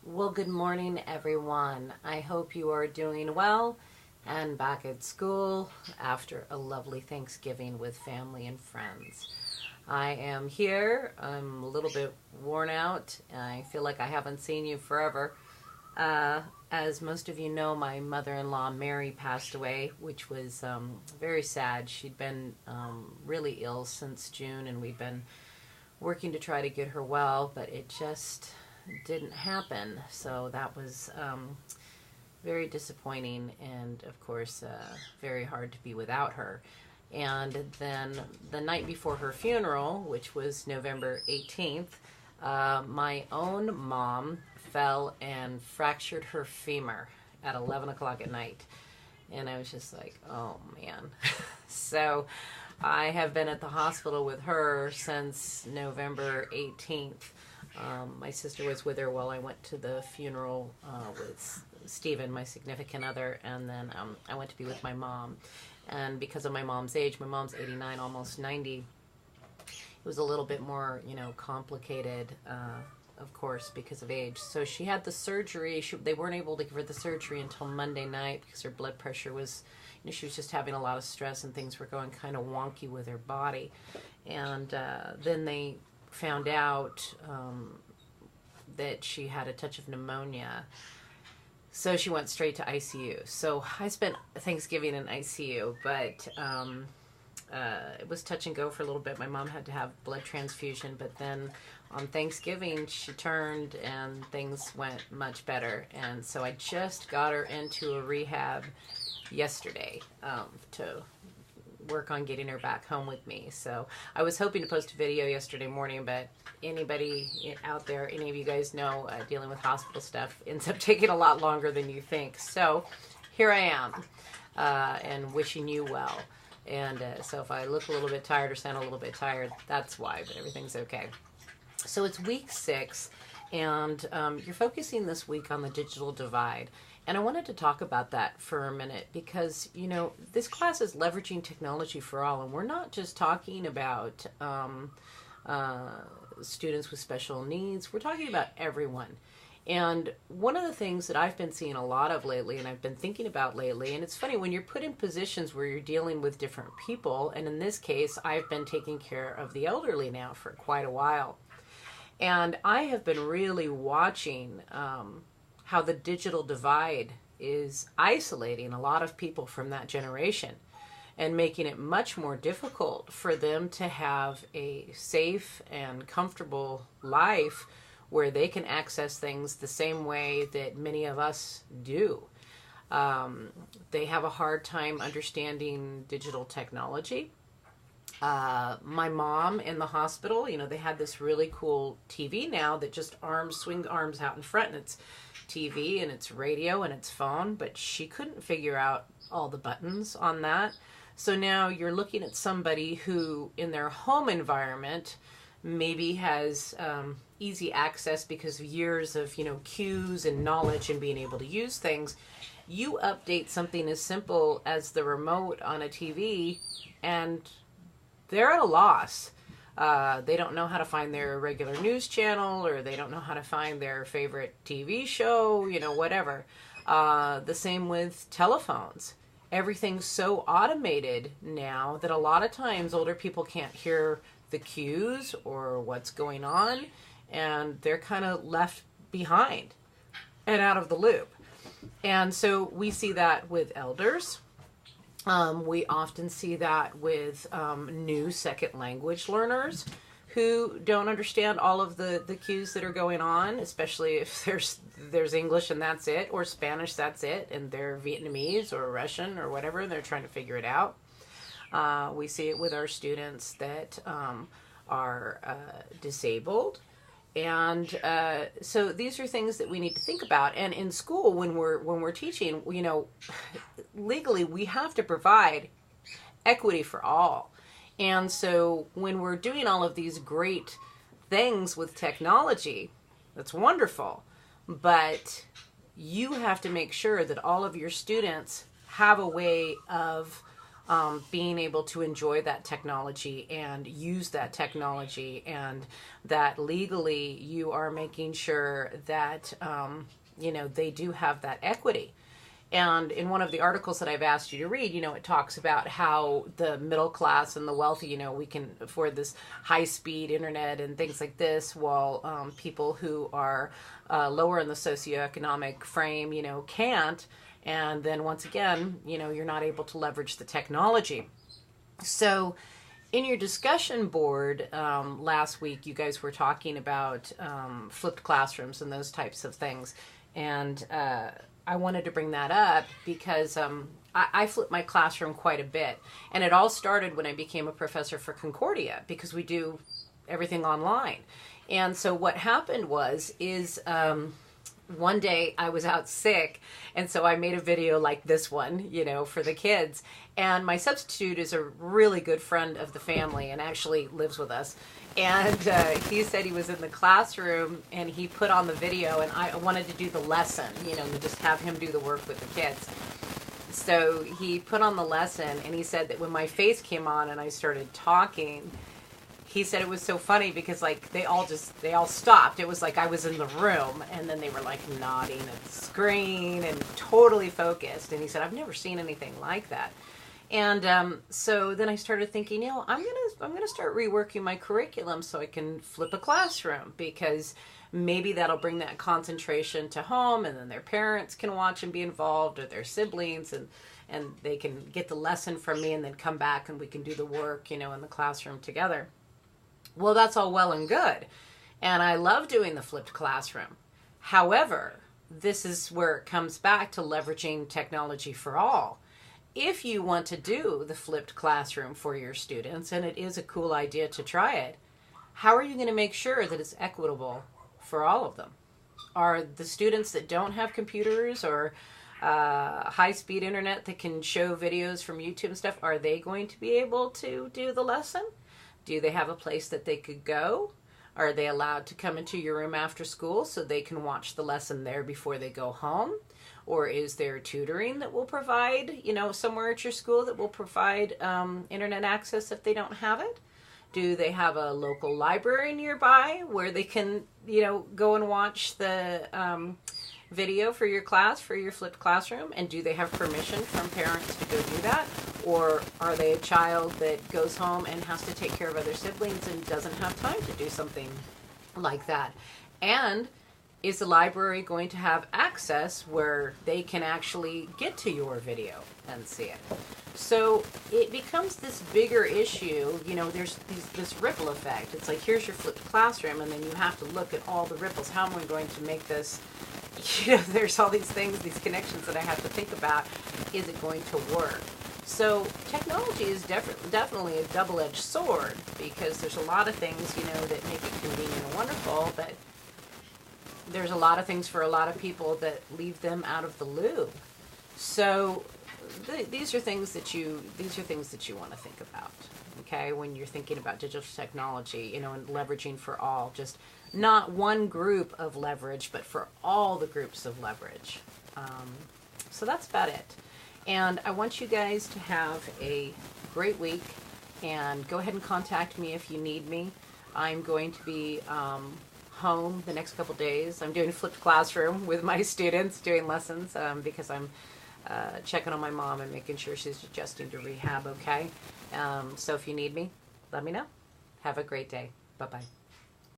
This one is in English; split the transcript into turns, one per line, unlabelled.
Well, good morning, everyone. I hope you are doing well and back at school after a lovely Thanksgiving with family and friends. I am here. I'm a little bit worn out. I feel like I haven't seen you forever. As most of you know, my mother-in-law, Mary, passed away, which was very sad. She'd been really ill since June, and we'd been working to try to get her well, but it just didn't happen. So that was very disappointing, and of course very hard to be without her. And then the night before her funeral, which was November 18th, my own mom fell and fractured her femur at 11 o'clock at night. And I was just like, oh man. So I have been at the hospital with her since November 18th. My sister was with her while I went to the funeral with Stephen, my significant other, and then I went to be with my mom. And because of my mom's age, my mom's 89, almost 90, it was a little bit more, complicated, of course, because of age. So she had the surgery. They weren't able to give her the surgery until Monday night because her blood pressure was, she was just having a lot of stress and things were going kind of wonky with her body. And then they found out that she had a touch of pneumonia. So she went straight to ICU. So I spent Thanksgiving in ICU, but it was touch and go for a little bit. My mom had to have blood transfusion, but then on Thanksgiving she turned and things went much better. And so I just got her into a rehab yesterday to work on getting her back home with me. So I was hoping to post a video yesterday morning, but anybody out there, any of you guys know, dealing with hospital stuff ends up taking a lot longer than you think. So here I am, and wishing you well. And so if I look a little bit tired or sound a little bit tired, that's why, but everything's okay. So it's week 6, and you're focusing this week on the digital divide. And I wanted to talk about that for a minute because, this class is leveraging technology for all. And we're not just talking about students with special needs. We're talking about everyone. And one of the things that I've been seeing a lot of lately, and I've been thinking about lately, and it's funny when you're put in positions where you're dealing with different people. And in this case, I've been taking care of the elderly now for quite a while. And I have been really watching how the digital divide is isolating a lot of people from that generation and making it much more difficult for them to have a safe and comfortable life where they can access things the same way that many of us do. They have a hard time understanding digital technology. My mom in the hospital, they had this really cool TV now that just swing arms out in front, and it's TV and it's radio and it's phone, but she couldn't figure out all the buttons on that. So now you're looking at somebody who in their home environment maybe has easy access because of years of, cues and knowledge and being able to use things. You update something as simple as the remote on a TV and they're at a loss. They don't know how to find their regular news channel, or they don't know how to find their favorite TV show, whatever. The same with telephones. Everything's so automated now that a lot of times older people can't hear the cues or what's going on, and they're kind of left behind and out of the loop. And so we see that with elders. We often see that with new second language learners who don't understand all of the cues that are going on, especially if there's English and that's it, or Spanish, that's it, and they're Vietnamese or Russian or whatever, and they're trying to figure it out. We see it with our students that are disabled. And so these are things that we need to think about. And in school, when we're teaching, legally we have to provide equity for all. And so when we're doing all of these great things with technology, that's wonderful. But you have to make sure that all of your students have a way of being able to enjoy that technology and use that technology, and that legally you are making sure that, they do have that equity. And in one of the articles that I've asked you to read, it talks about how the middle class and the wealthy, we can afford this high-speed internet and things like this, while people who are lower in the socioeconomic frame, can't. And then once again, you're not able to leverage the technology. So in your discussion board last week, you guys were talking about flipped classrooms and those types of things. And I wanted to bring that up because I flipped my classroom quite a bit. And it all started when I became a professor for Concordia, because we do everything online. And so what happened is one day I was out sick, and so I made a video like this one, for the kids. And my substitute is a really good friend of the family and actually lives with us. And he said he was in the classroom and he put on the video, and I wanted to do the lesson, to just have him do the work with the kids. So he put on the lesson, and he said that when my face came on and I started talking, he said it was so funny because they all stopped. It was like I was in the room, and then they were like nodding at the screen and totally focused. And he said, I've never seen anything like that. And so then I started thinking, I'm gonna start reworking my curriculum so I can flip a classroom, because maybe that'll bring that concentration to home, and then their parents can watch and be involved, or their siblings, and they can get the lesson from me and then come back and we can do the work, in the classroom together. Well, that's all well and good. And I love doing the flipped classroom. However, this is where it comes back to leveraging technology for all. If you want to do the flipped classroom for your students, and it is a cool idea to try it, how are you going to make sure that it's equitable for all of them? Are the students that don't have computers or high-speed internet that can show videos from YouTube and stuff, are they going to be able to do the lesson? Do they have a place that they could go? Are they allowed to come into your room after school so they can watch the lesson there before they go home? Or is there tutoring that will provide, somewhere at your school that will provide internet access if they don't have it? Do they have a local library nearby where they can, go and watch the video for your class, for your flipped classroom? And do they have permission from parents to go do that? Or are they a child that goes home and has to take care of other siblings and doesn't have time to do something like that? And is the library going to have access where they can actually get to your video and see it? So it becomes this bigger issue. There's this ripple effect. It's like, here's your flipped classroom, and then you have to look at all the ripples. How am I going to make this? There's all these things, these connections that I have to think about. Is it going to work? So technology is definitely a double-edged sword, because there's a lot of things, that make it convenient and wonderful, but there's a lot of things for a lot of people that leave them out of the loop. So these are things that you want to think about, okay, when you're thinking about digital technology, and leveraging for all. Just not one group of leverage, but for all the groups of leverage. So that's about it. And I want you guys to have a great week, and go ahead and contact me if you need me. I'm going to be home the next couple days. I'm doing a flipped classroom with my students, doing lessons, because I'm checking on my mom and making sure she's adjusting to rehab, okay? So if you need me, let me know. Have a great day. Bye-bye.